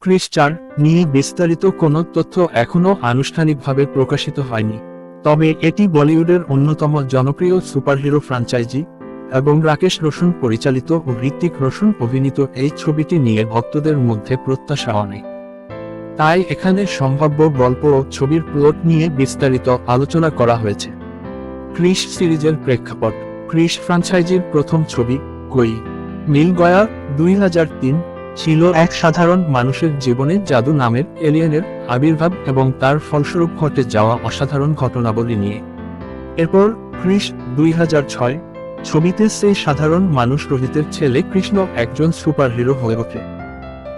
Chris চার নিয়ে বিস্তারিত কোনো তথ্য এখনও আনুষ্ঠানিকভাবে প্রকাশিত হয়নি, তবে এটি বলিউডের অন্যতম জনপ্রিয় সুপারহিরো ফ্র্যাঞ্চাইজি এবং রাকেশ রোশন পরিচালিত ও হৃতিক রোশন অভিনীত এই ছবিটি নিয়ে ভক্তদের মধ্যে প্রত্যাশা অনেক। তাই এখানে সম্ভাব্য গল্প ও ছবির প্লট নিয়ে বিস্তারিত আলোচনা করা হয়েছে। ক্রিস সিরিজের প্রেক্ষাপট। ক্রিস ফ্র্যাঞ্চাইজির প্রথম ছবি কই মিল গয়া 2003 ছিল এক সাধারণ মানুষের জীবনে জাদু নামের এলিয়েনের আবির্ভাব এবং তার ফলস্বরূপ ঘটে যাওয়া অসাধারণ ঘটনাবলী নিয়ে। এরপর ক্রিস 2006 ছবিতে সেই সাধারণ মানুষ রোহিতের ছেলে কৃষ্ণ একজন সুপারহিরো হয়ে ওঠে।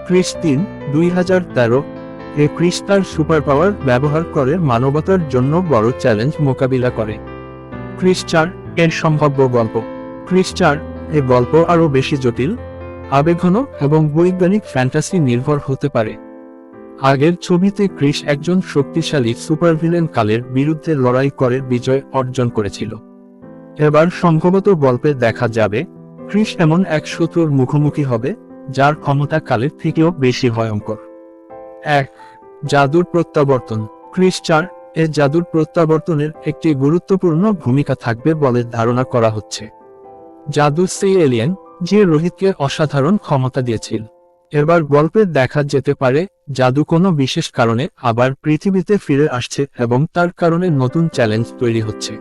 ক্রিস 3 2013 ক্রিস তার সুপার পাওয়ার ব্যবহার করে মানবতার জন্য বড় চ্যালেঞ্জ মোকাবিলা করে। ক্রিস 4 এর সম্ভাব্য গল্প। ক্রিস 4 এ গল্প আরও বেশি জটিল, আবেগঘন এবং বৈজ্ঞানিক ফ্যান্টাসি নির্ভর হতে পারে। আগের ছবিতে ক্রিস একজন শক্তিশালী সুপারভিলেন কালের বিরুদ্ধে লড়াই করে বিজয় অর্জন করেছিল। এবার সম্ভবত গল্পে দেখা যাবে ক্রিস এমন এক শত্রুর মুখোমুখি হবে যার ক্ষমতা কালের থেকেও বেশি ভয়ঙ্কর। 1. জাদুর প্রত্যাবর্তন। ক্রিস 4 এ জাদুর প্রত্যাবর্তনের একটি গুরুত্বপূর্ণ ভূমিকা থাকবে বলে ধারণা করা হচ্ছে। জাদু সেই এলিয়েন যে রোহিতকে অসাধারণ ক্ষমতা দিয়েছিল। এবার গল্পে দেখা যেতে পারে জাদু কোনো বিশেষ কারণে আবার পৃথিবীতে ফিরে আসছে এবং তার কারণে নতুন চ্যালেঞ্জ তৈরি হচ্ছে।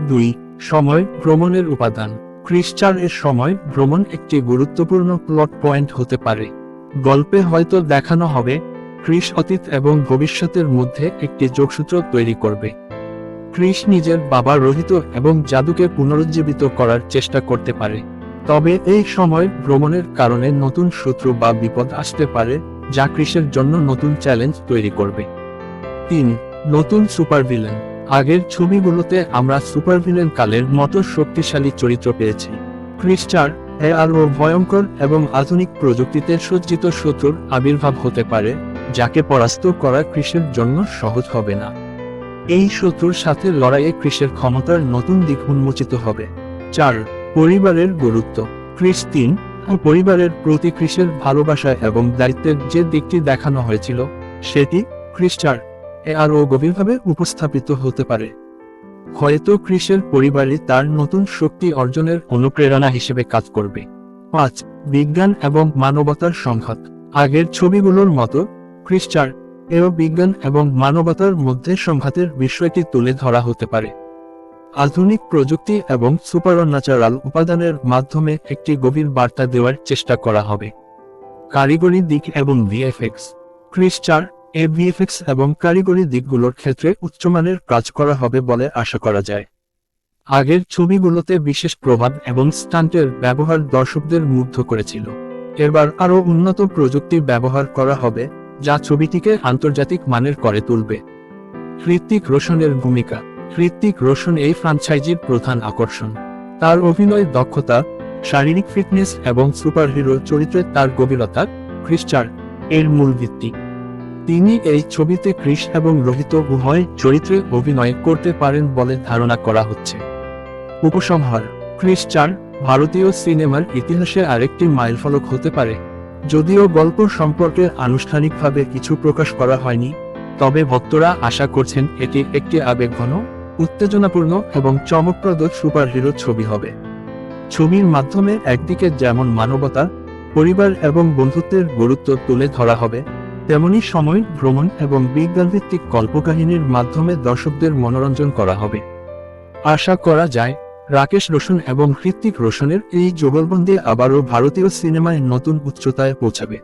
2. সময় ভ্রমণের উপাদান। ক্রিস 4 এর সময় ভ্রমণ একটি গুরুত্বপূর্ণ প্লট পয়েন্ট হতে পারে। গল্পে হয়তো দেখানো হবে ক্রিস অতীত এবং ভবিষ্যতের মধ্যে একটি যোগসূত্র তৈরি করবে। ক্রিস নিজের বাবা রোহিত এবং জাদুকে পুনরুজ্জীবিত করার চেষ্টা করতে পারে, তবে এই সময় ভ্রমণের কারণে নতুন শত্রু বা বিপদ আসতে পারে যা ক্রিসের জন্য নতুন চ্যালেঞ্জ তৈরি করবে। 3. নতুন সুপারভিলেন। আগের ছবিগুলোতে আমরা সুপারভিলেন কালের মতো শক্তিশালী চরিত্র পেয়েছি। ক্রিস 4 এ আরও ভয়ঙ্কর এবং আধুনিক প্রযুক্তিতে সজ্জিত শত্রুর আবির্ভাব হতে পারে যাকে পরাস্ত করা ক্রিসের জন্য সহজ হবে না। এই শত্রুর সাথে লড়াইয়ে ক্রিসের ক্ষমতার নতুন দিক উন্মোচিত হবে। 4. পরিবারের গুরুত্ব। ক্রিস 3 পরিবারের প্রতি ক্রিসের ভালোবাসা এবং দায়িত্বের যে দিকটি দেখানো হয়েছিল সেটি ক্রিস 4 এ আরও গভীরভাবে উপস্থাপিত হতে পারে। হয়তো ক্রিসের পরিবারই তার নতুন শক্তি অর্জনের অনুপ্রেরণা হিসেবে কাজ করবে। 5. বিজ্ঞান এবং মানবতার সংঘাত। আগের ছবিগুলোর মতো ক্রিস 4 এও বিজ্ঞান এবং মানবতার মধ্যে সংঘাতের বিষয়টি তুলে ধরা হতে পারে। আধুনিক প্রযুক্তি এবং সুপারন্যাচারাল উপাদানের মাধ্যমে একটি গভীর বার্তা দেওয়ার চেষ্টা করা হবে। কারিগরি দিক এবং ভিএফএক্স। ক্রিস 4 এ ভিএফএক্স এবং কারিগরি দিকগুলোর ক্ষেত্রে উচ্চমানের কাজ করা হবে বলে আশা করা যায়। আগের ছবিগুলোতে বিশেষ প্রভাব এবং স্টান্টের ব্যবহার দর্শকদের মুগ্ধ করেছিল। এবার আরও উন্নত প্রযুক্তি ব্যবহার করা হবে যা ছবিটিকে আন্তর্জাতিক মানের করে তুলবে। হৃতিক রোশনের ভূমিকা। হৃতিক রোশন এই ফ্র্যাঞ্চাইজির প্রধান আকর্ষণ। তার অভিনয় দক্ষতা, শারীরিক ফিটনেস এবং সুপারহিরো চরিত্রে তার গভীরতা ক্রিস 4 এর মূল ভিত্তি। তিনি এই ছবিতে ক্রিস এবং রোহিত উভয় চরিত্রে অভিনয় করতে পারেন বলে ধারণা করা হচ্ছে। উপসংহার। ক্রিস 4 ভারতীয় সিনেমার ইতিহাসে আরেকটি মাইলফলক হতে পারে। যদিও গল্প সম্পর্কে আনুষ্ঠানিকভাবে কিছু প্রকাশ করা হয়নি, তবে ভক্তরা আশা করছেন এটি একটি আবেগঘন, উত্তেজনাপূর্ণ এবং চমকপ্রদ সুপারহিরো ছবি হবে। ছবির মাধ্যমে একদিকে যেমন মানবতা, পরিবার এবং বন্ধুত্বের গুরুত্ব তুলে ধরা হবে, তেমনি সময় ভ্রমণ এবং বিজ্ঞানভিত্তিক কল্পকাহিনীর মাধ্যমে দর্শকদের মনোরঞ্জন করা হবে। আশা করা যায় রাকেশ রোশন এবং হৃতিক রোশনের এই যুগলবন্দি আবারও ভারতীয় সিনেমায় নতুন উচ্চতায় পৌঁছাবে।